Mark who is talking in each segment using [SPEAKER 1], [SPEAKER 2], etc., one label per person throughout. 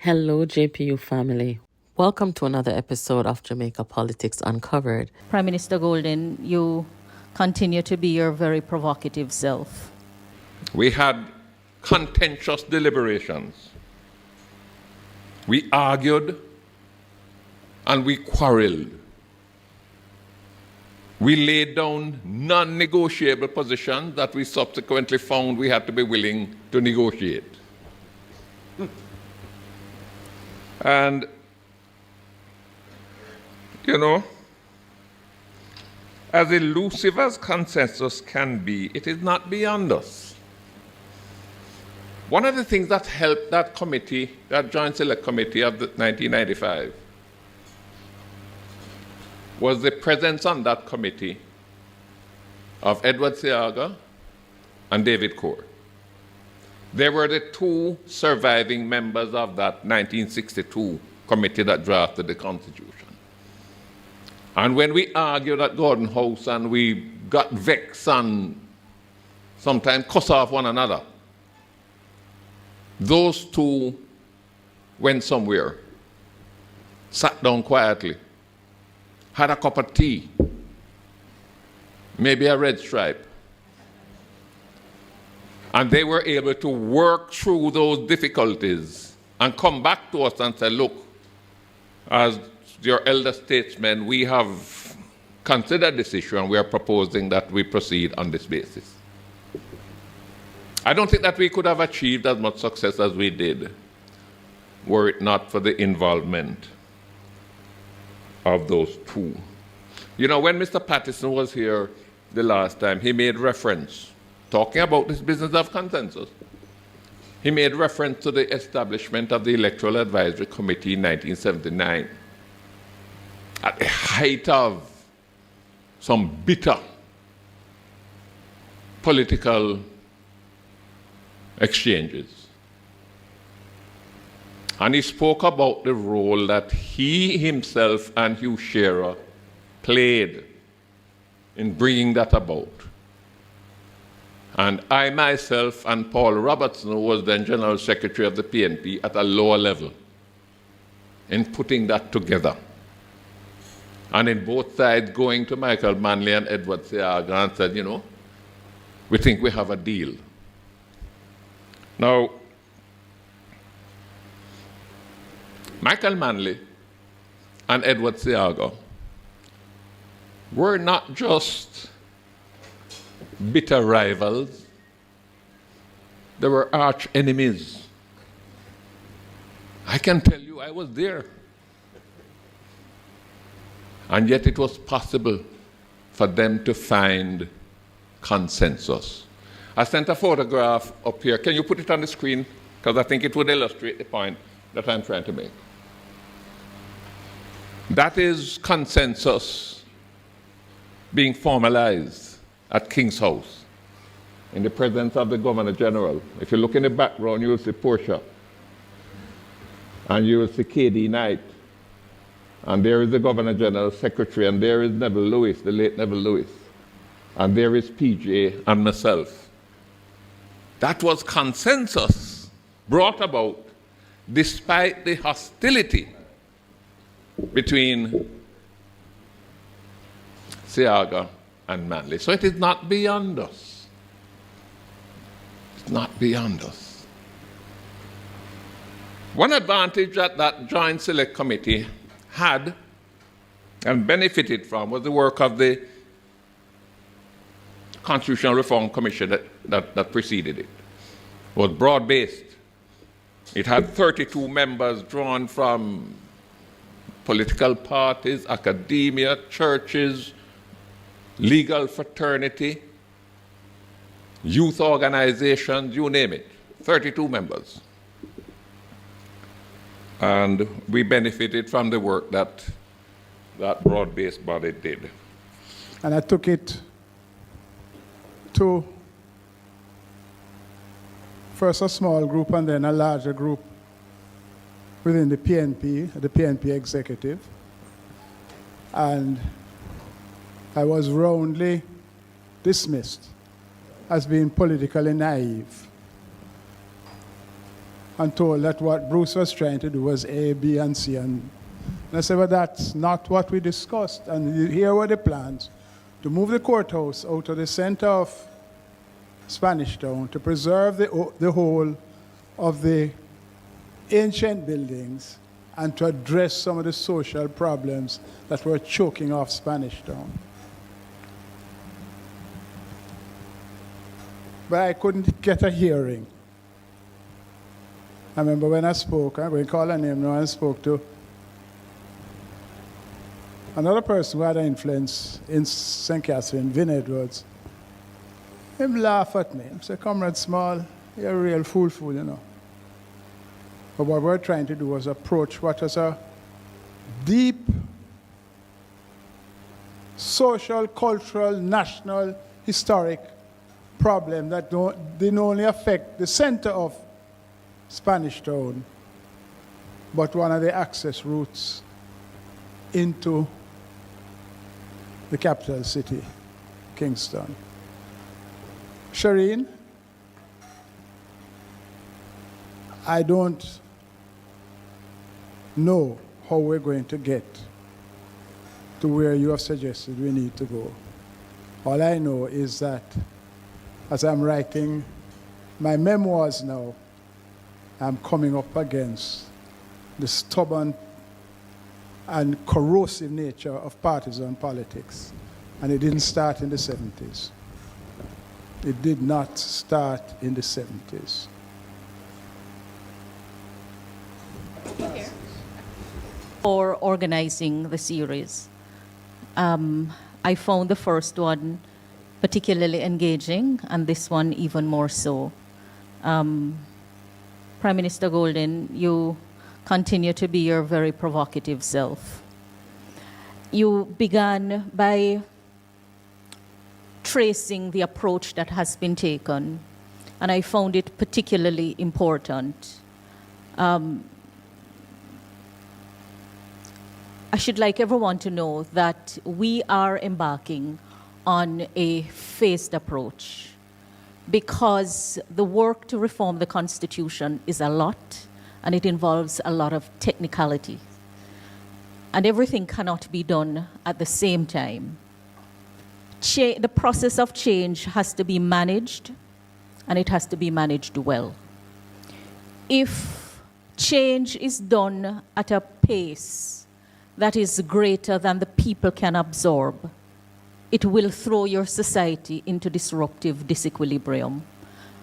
[SPEAKER 1] Hello, JPU family. Welcome to another episode of Jamaica Politics Uncovered.
[SPEAKER 2] Prime Minister Golden, you continue to be your very provocative self.
[SPEAKER 3] We had contentious deliberations. We argued and we quarreled. We laid down non-negotiable positions that we subsequently found we had to be willing to negotiate. And, you know, as elusive as consensus can be, it is not beyond us. One of the things that helped that committee, that Joint Select Committee of 1995, was the presence on that committee of Edward Seaga and David Corr. They were the two surviving members of that 1962 committee that drafted the Constitution. And when we argued at Gordon House and we got vexed and sometimes cuss off one another, those two went somewhere, sat down quietly, had a cup of tea, maybe a red stripe, and they were able to work through those difficulties and come back to us and say, look, as your elder statesmen, we have considered this issue and we are proposing that we proceed on this basis. I don't think that we could have achieved as much success as we did were it not for the involvement of those two. You know, when Mr. Patterson was here the last time, he made reference, talking about this business of consensus, he made reference to the establishment of the Electoral Advisory Committee in 1979 at the height of some bitter political exchanges. And he spoke about the role that he himself and Hugh Shearer played in bringing that about. And I myself and Paul Robertson, who was then General Secretary of the PNP, at a lower level in putting that together. And in both sides going to Michael Manley and Edward Seaga and said, you know, we think we have a deal. Now, Michael Manley and Edward Seaga were not just bitter rivals, they were arch enemies. I can tell you, I was there. And yet it was possible for them to find consensus. I sent a photograph up here. Can you put it on the screen? Because I think it would illustrate the point that I'm trying to make. That is consensus being formalized at King's House in the presence of the Governor General. If you look in the background, you will see Portia. And you will see K.D. Knight. And there is the Governor General Secretary, and there is Neville Lewis, the late Neville Lewis. And there is PJ and myself. That was consensus brought about despite the hostility between Seaga and Manley. So it is not beyond us. It's not beyond us. One advantage that that Joint Select Committee had and benefited from was the work of the Constitutional Reform Commission that preceded it. It was broad-based. It had 32 members drawn from political parties, academia, churches, legal fraternity, youth organizations, you name it. 32 members. And we benefited from the work that broad-based body did.
[SPEAKER 4] And I took it to first a small group and then a larger group within the PNP executive. And I was roundly dismissed as being politically naive. and told that what Bruce was trying to do was A, B, and C. And I said, well, that's not what we discussed. And here were the plans to move the courthouse out of the center of Spanish Town, to preserve the whole of the ancient buildings, and to address some of the social problems that were choking off Spanish Town. But I couldn't get a hearing. I remember when I spoke, I'm going to call her name now, I spoke to another person who had an influence in St. Catherine, Vin Edwards. Him laugh at me. He said, Comrade Small, you're a real fool, you know. But what we're trying to do was approach what was a deep social, cultural, national, historic problem that didn't only affect the center of Spanish Town, but one of the access routes into the capital city, Kingston. Shireen, I don't know how we're going to get to where you have suggested we need to go. All I know is that as I'm writing my memoirs now, I'm coming up against the stubborn and corrosive nature of partisan politics. And it didn't start in the 70s. It did not start in the 70s.
[SPEAKER 2] For organizing the series. I found the first one particularly engaging, and this one even more so. Prime Minister Golden, you continue to be your very provocative self. You began by tracing the approach that has been taken, and I found it particularly important. I should like everyone to know that we are embarking on a phased approach because the work to reform the Constitution is a lot and it involves a lot of technicality. And everything cannot be done at the same time. The process of change has to be managed, and it has to be managed well. If change is done at a pace that is greater than the people can absorb, it will throw your society into disruptive disequilibrium.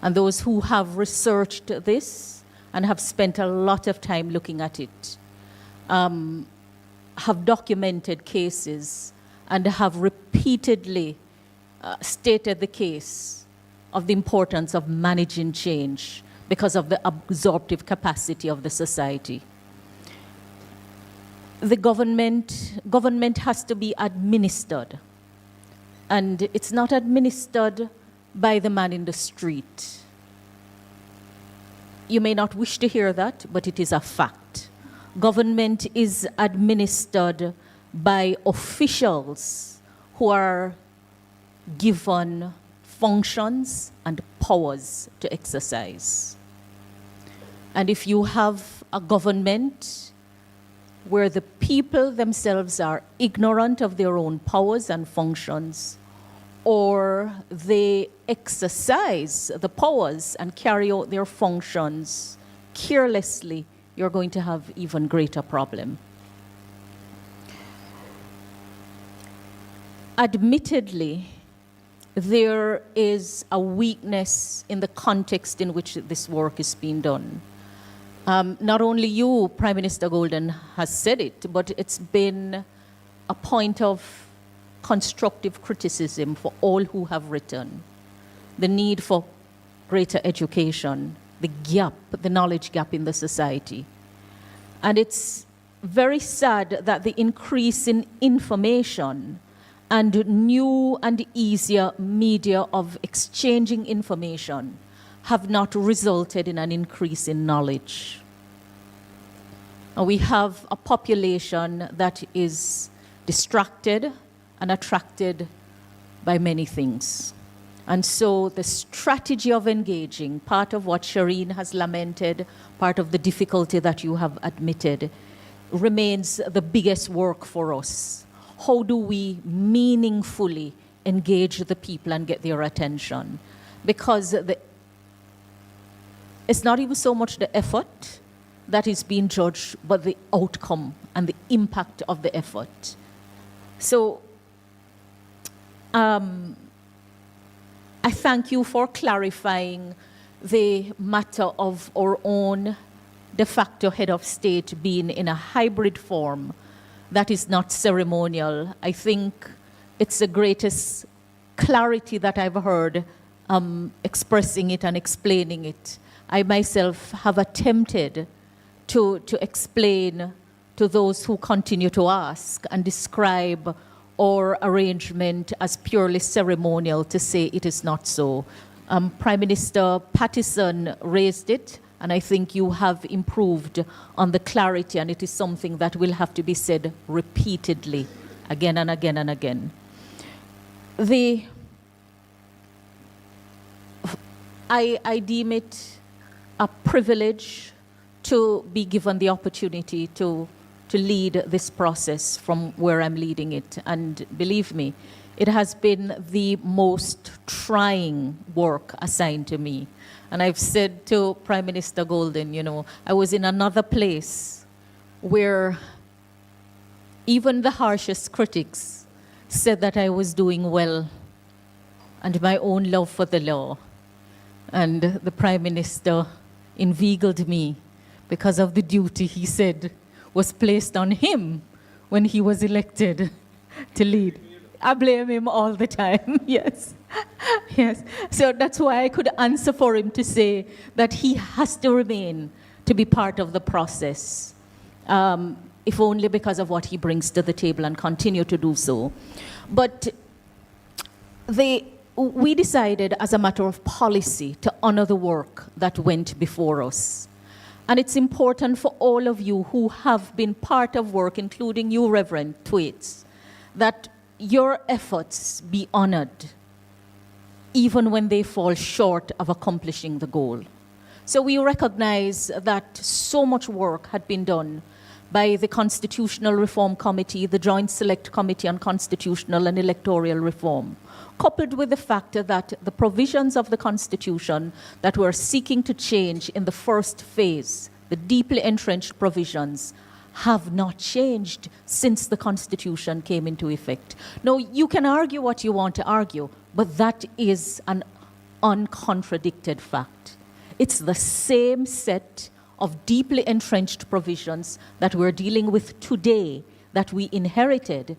[SPEAKER 2] And those who have researched this and have spent a lot of time looking at it have documented cases and have repeatedly stated the case of the importance of managing change because of the absorptive capacity of the society. The government has to be administered, and it's not administered by the man in the street. You may not wish to hear that, but it is a fact. Government is administered by officials who are given functions and powers to exercise. And if you have a government where the people themselves are ignorant of their own powers and functions, or they exercise the powers and carry out their functions carelessly, you're going to have even greater problem. Admittedly, there is a weakness in the context in which this work is being done. Not only you, Prime Minister Golden, has said it, but it's been a point of constructive criticism for all who have written. The need for greater education, the gap, the knowledge gap in the society. And it's very sad that the increase in information and new and easier media of exchanging information have not resulted in an increase in knowledge. And we have a population that is distracted and attracted by many things. And so the strategy of engaging, part of what Shireen has lamented, part of the difficulty that you have admitted, remains the biggest work for us. How do we meaningfully engage the people and get their attention? Because it's not even so much the effort that is being judged, but the outcome and the impact of the effort. So I thank you for clarifying the matter of our own de facto head of state being in a hybrid form that is not ceremonial. I think it's the greatest clarity that I've heard expressing it and explaining it. I myself have attempted to explain to those who continue to ask and describe our arrangement as purely ceremonial, to say it is not so. Prime Minister Pattison raised it, and I think you have improved on the clarity, and it is something that will have to be said repeatedly, again and again and again. I deem it a privilege to be given the opportunity to lead this process from where I'm leading it. And believe me, it has been the most trying work assigned to me. And I've said to Prime Minister Golden, you know, I was in another place where even the harshest critics said that I was doing well, and my own love for the law. And the Prime Minister inveigled me because of the duty, he said, was placed on him when he was elected to lead. I blame him all the time, yes. Yes. So that's why I could answer for him to say that he has to remain to be part of the process, if only because of what he brings to the table, and continue to do so. But we decided as a matter of policy to honor the work that went before us. And it's important for all of you who have been part of work, including you, Reverend Thwaites, that your efforts be honored, even when they fall short of accomplishing the goal. So we recognize that so much work had been done by the Constitutional Reform Committee, the Joint Select Committee on Constitutional and Electoral Reform, coupled with the fact that the provisions of the Constitution that we're seeking to change in the first phase, the deeply entrenched provisions, have not changed since the Constitution came into effect. Now, you can argue what you want to argue, but that is an uncontradicted fact. It's the same set of deeply entrenched provisions that we're dealing with today that we inherited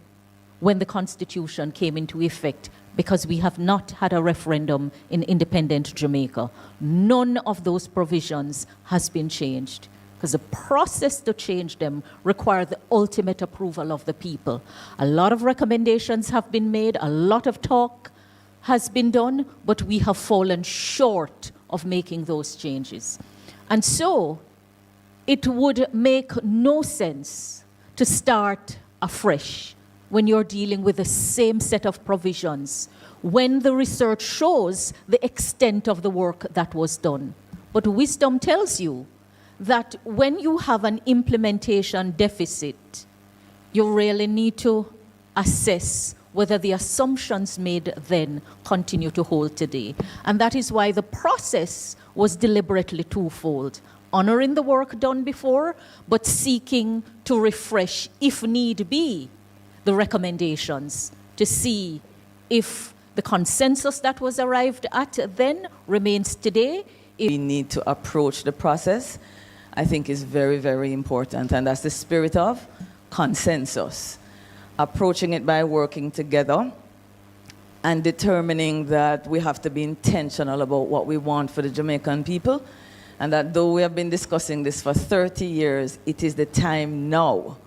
[SPEAKER 2] when the Constitution came into effect, because we have not had a referendum in independent Jamaica. None of those provisions has been changed, because the process to change them requires the ultimate approval of the people. A lot of recommendations have been made, a lot of talk has been done, but we have fallen short of making those changes. And so it would make no sense to start afresh when you're dealing with the same set of provisions, when the research shows the extent of the work that was done. But wisdom tells you that when you have an implementation deficit, you really need to assess whether the assumptions made then continue to hold today. And that is why the process was deliberately twofold: honoring the work done before, but seeking to refresh, if need be, the recommendations to see if the consensus that was arrived at then remains today.
[SPEAKER 5] We need to approach the process, I think, is very, very important, and that's the spirit of consensus. Approaching it by working together and determining that we have to be intentional about what we want for the Jamaican people, and that though we have been discussing this for 30 years, it is the time now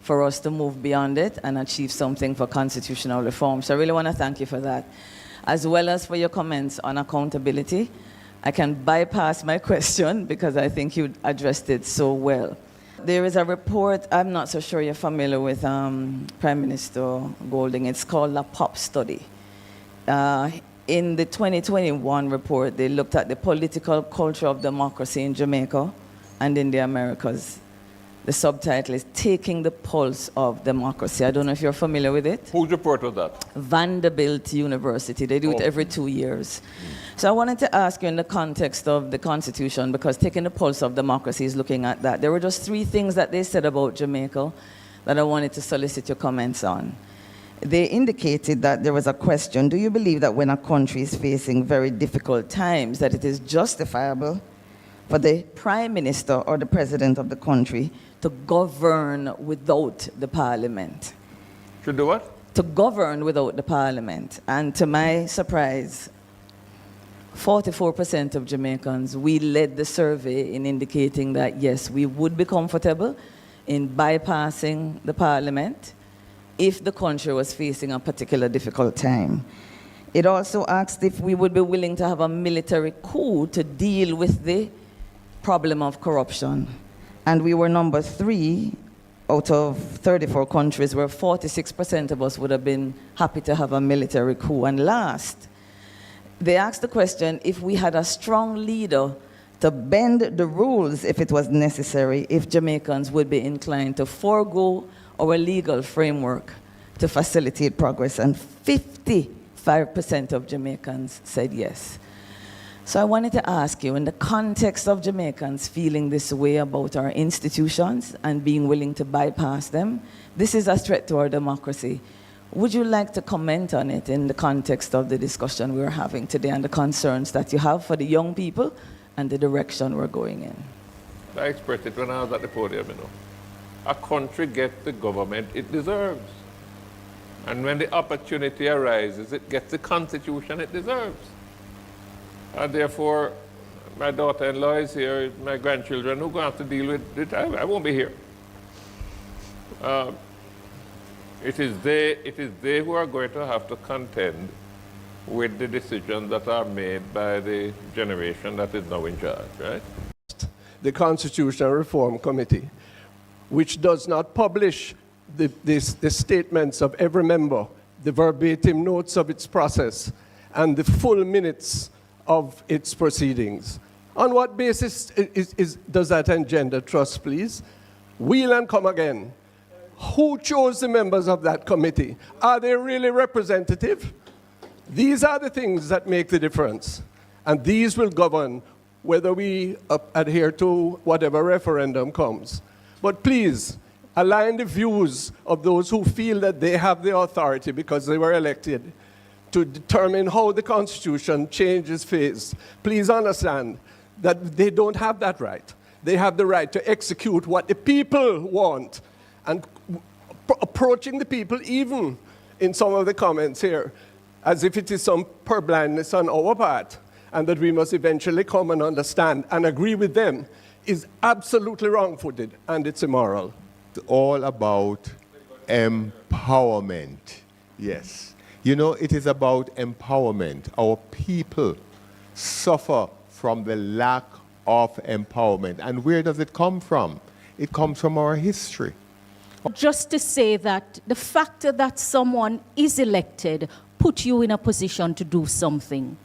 [SPEAKER 5] for us to move beyond it and achieve something for constitutional reform. So I really want to thank you for that, as well as for your comments on accountability. I can bypass my question because I think you addressed it so well. There is a report, I'm not so sure you're familiar with Prime Minister Golding. It's called the POP study. in the 2021 report, they looked at the political culture of democracy in Jamaica and in the Americas. The subtitle is Taking the Pulse of Democracy. I don't know if you're familiar with it.
[SPEAKER 3] Whose report was that?
[SPEAKER 5] Vanderbilt University. They do it every 2 years. So I wanted to ask you in the context of the Constitution, because Taking the Pulse of Democracy is looking at that. There were just 3 things that they said about Jamaica that I wanted to solicit your comments on.
[SPEAKER 6] They indicated that there was a question, do you believe that when a country is facing very difficult times, that it is justifiable for the Prime Minister or the President of the country
[SPEAKER 5] to govern without the Parliament?
[SPEAKER 3] Should do what?
[SPEAKER 5] To govern without the Parliament. And to my surprise, 44% of Jamaicans, we led the survey in indicating that, yes, we would be comfortable in bypassing the Parliament if the country was facing a particular difficult time.
[SPEAKER 6] It also asked if we would be willing to have a military coup to deal with the
[SPEAKER 5] problem of corruption.
[SPEAKER 6] And we were number 3 out of 34 countries where
[SPEAKER 5] 46% of us would have been happy to have a military coup. And last, they asked the question if we had a strong leader
[SPEAKER 6] to bend the rules if it was necessary,
[SPEAKER 5] if Jamaicans would be inclined to forego our legal framework to facilitate progress. And 55% of Jamaicans said yes. So I wanted to ask you, in the context of Jamaicans feeling this way about our institutions and being willing to bypass them, this is a threat to our democracy. Would you like to comment on it in the context of the discussion we're having today and the concerns that you have for the young people and the direction we're going in?
[SPEAKER 3] I expressed it when I was at the podium, you know. A country gets the government it deserves. And when the opportunity arises, it gets the constitution it deserves. And therefore, my daughter-in-law is here, my grandchildren who are going to have to deal with it. I won't be here. It is they who are going to have to contend with the decisions that are made by the generation that is now in charge, right?
[SPEAKER 7] The Constitutional Reform Committee, which does not publish the statements of every member, the verbatim notes of its process, and the full minutes of its proceedings. On what basis does that engender trust, please? Wheel and come again. Who chose the members of that committee? Are they really representative? These are the things that make the difference. And these will govern whether we adhere to whatever referendum comes. But please, align the views of those who feel that they have the authority because they were elected to determine how the Constitution changes phase. Please understand that they don't have that right. They have the right to execute what the people want. And approaching the people, even in some of the comments here, as if it is some purblindness on our part, and that we must eventually come and understand and agree with them, is absolutely wrong-footed, and it's immoral.
[SPEAKER 8] It's all about empowerment, yes. You know, it is about empowerment. Our people suffer from the lack of empowerment. And where does it come from? It comes from our history.
[SPEAKER 2] Just to say that the fact that someone is elected put you in a position to do something.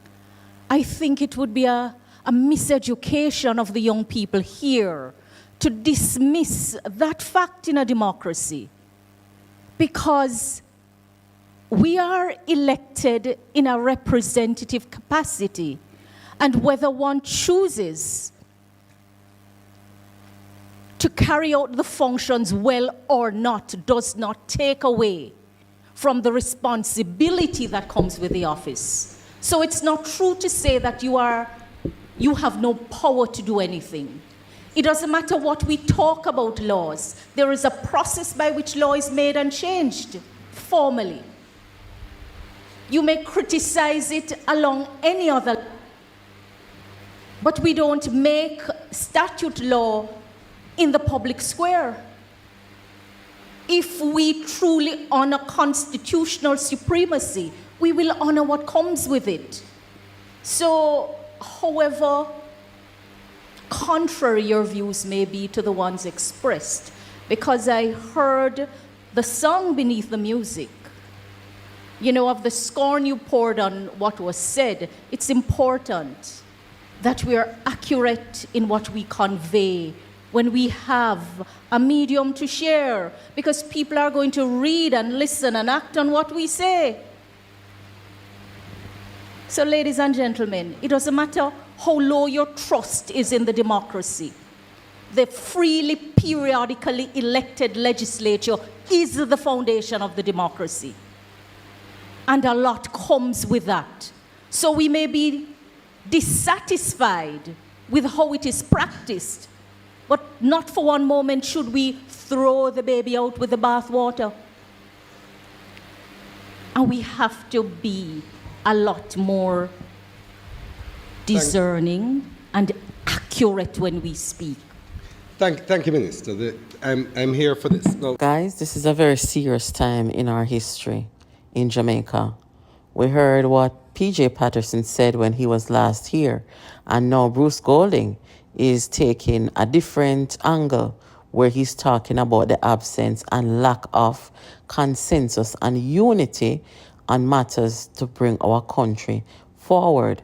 [SPEAKER 2] I think it would be a miseducation of the young people here to dismiss that fact in a democracy, because we are elected in a representative capacity, and whether one chooses to carry out the functions well or not does not take away from the responsibility that comes with the office. So it's not true to say that you have no power to do anything. It doesn't matter what we talk about laws. There is a process by which law is made and changed formally. You may criticize it along any other, but we don't make statute law in the public square. If we truly honor constitutional supremacy, we will honor what comes with it. So, however contrary your views may be to the ones expressed, because I heard the song beneath the music, of the scorn you poured on what was said, it's important that we are accurate in what we convey when we have a medium to share, because people are going to read and listen and act on what we say. So, ladies and gentlemen, it doesn't matter how low your trust is in the democracy. The freely, periodically elected legislature is the foundation of the democracy. And a lot comes with that. So we may be dissatisfied with how it is practiced, but not for one moment should we throw the baby out with the bathwater. And we have to be a lot more discerning and accurate when we speak.
[SPEAKER 9] Thank you, Minister. I'm here for this. No.
[SPEAKER 1] Guys, this is a very serious time in our history in Jamaica. We heard what P.J. Patterson said when he was last here, and now Bruce Golding is taking a different angle where he's talking about the absence and lack of consensus and unity on matters to bring our country forward.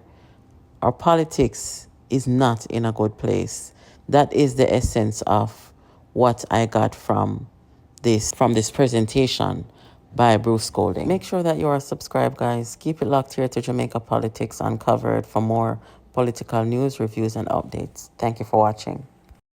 [SPEAKER 1] Our politics is not in a good place. That is the essence of what I got from this presentation by Bruce Golding. Make sure that you are subscribed, guys. Keep it locked here to Jamaica Politics Uncovered for more political news, reviews, and updates. Thank you for watching.